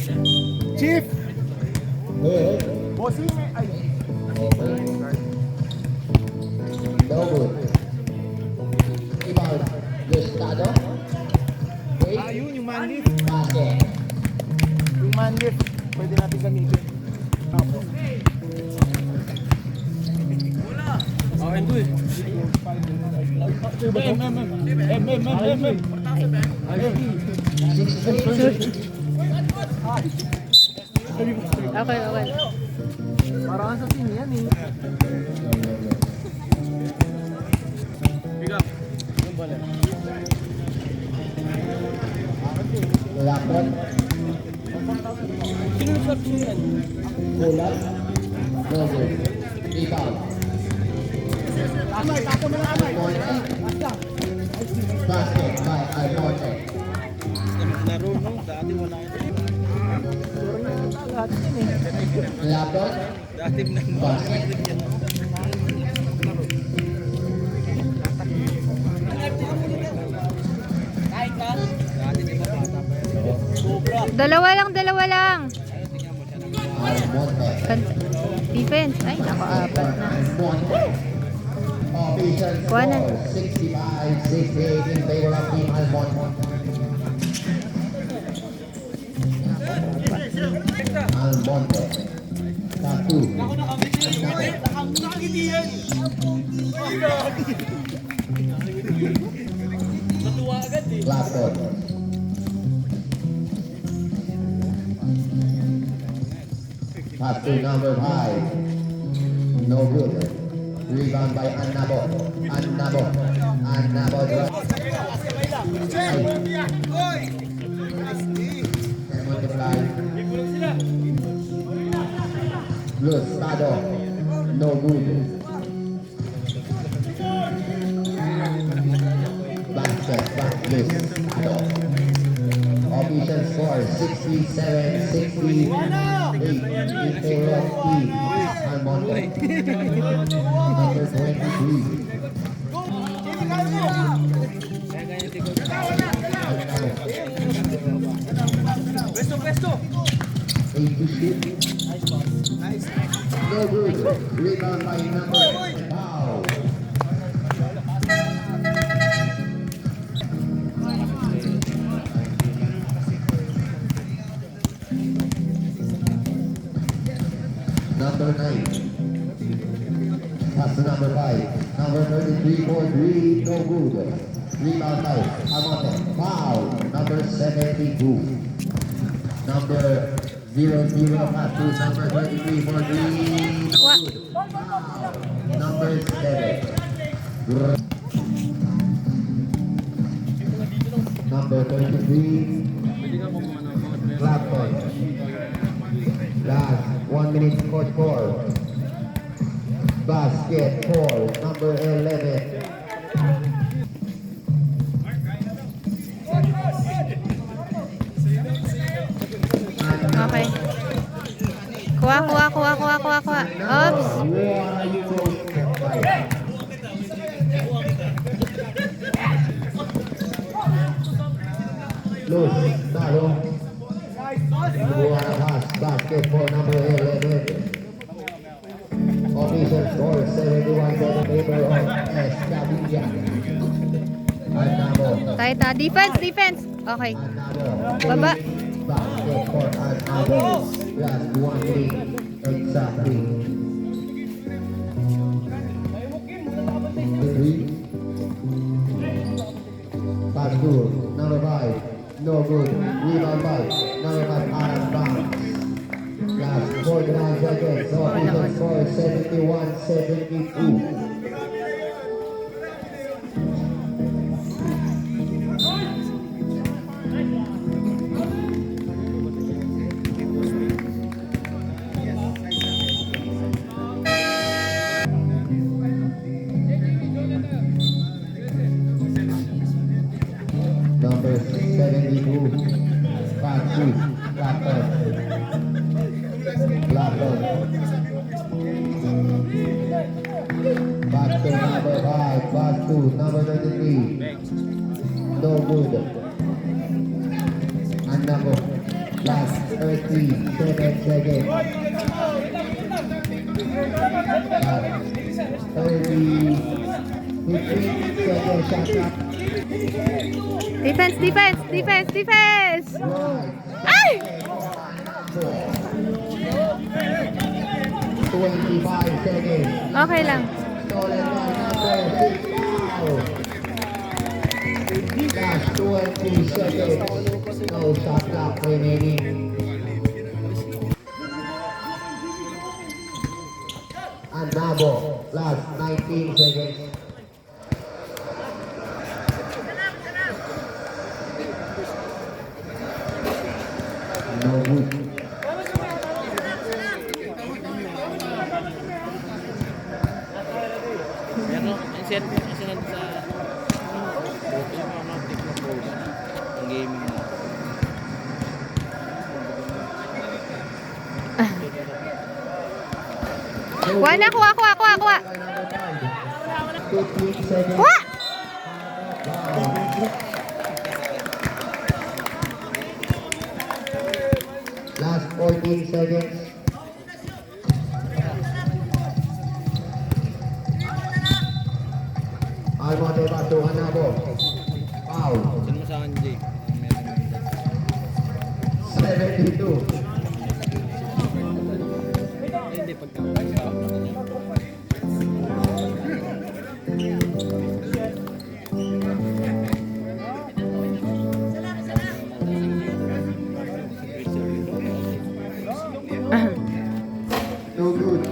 Chief! Good. Bossing! Ay! No good. Rebound. Gustado. Wait. Ayun, yung manlift. Basket. Yung manlift. Pwede natin gamitin. Apo. Oh, ito eh. Okay, okay. Parang sa team yan eh. Pick up. Yung bala. Lapot. Sino nag-stop siya yan? Kulat. No good. Rebound. Amay, tato mo na amay. Basket by Almonte. Laro no? Dati wala yun. Lahat yan eh. Lapot. Dati na. Basket. Dati di ba bata pa yan? Sobra. Dalawa lang. Almonte. Defense. Ay, nako, apat na. Almonte. Official Kuha na. score 65-68 in favor of Team Almonte. Almonte. Tattoo. Natuwa agad eh. Lapot. Tattoo number 5. No good. Rebound by Annabo. Annabo multiply. Gustado. No good. Basket by Gustado. Official score 67-68 in favor of Team Almonte. Number 23. Pwesto. 86. No good. Rebound by number. Wow. Number 9. Pass to number 5. Number 33 for 3. No good. Rebound by Almonte. Foul. Number 72. Number 00 pass to number 23 for 3. No good. Foul. Number 7. Number 33. Flat point. Last 1 minute score 4. Basket for number 11. Okay. Kuha. Oops. Loose. Talo. Buwana pass. Basket for number 11. Official score 71 for the favor of Escabilla. Annabo. Tight na. Defense. Okay. Annabo. Baba. Basket for Annabo. Last 1 minute exactly. 3. Pass to number 5. No good. Rebound by number 5. Aras Banks. Last 49 seconds. Official score 71-72. Number 72, Patrick Clapton. Back to number 5, pass to number 33. No good. Annabo. Last 37 seconds. 15 seconds shot clock. Defense, defense, defense, defense! Ay! 25 seconds. Okay lang. Stolen by number 6 foul. Last 20 seconds. No shot clock remaining. And Nabo, last 19 seconds. No good. Yan no, ang set sa ang gaming na. Kuha na, kuha, kuha, kuha, kuha. 15 seconds. Kuha! Last 14 seconds. Almonte Bato, Anabo. Foul. Sino mo sa akin, Jay? 72. Hindi, pagka. No good.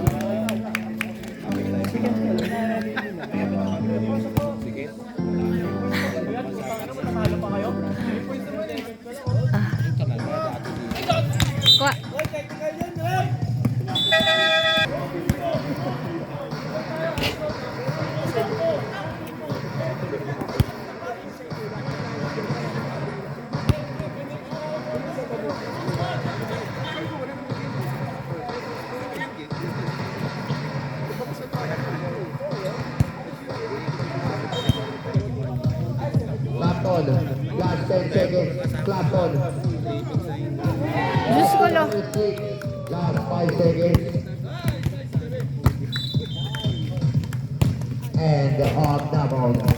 Kuha. Clapton. Last 10 seconds. Clapton. Diyos ko lo. Last 5 seconds. And off the ball.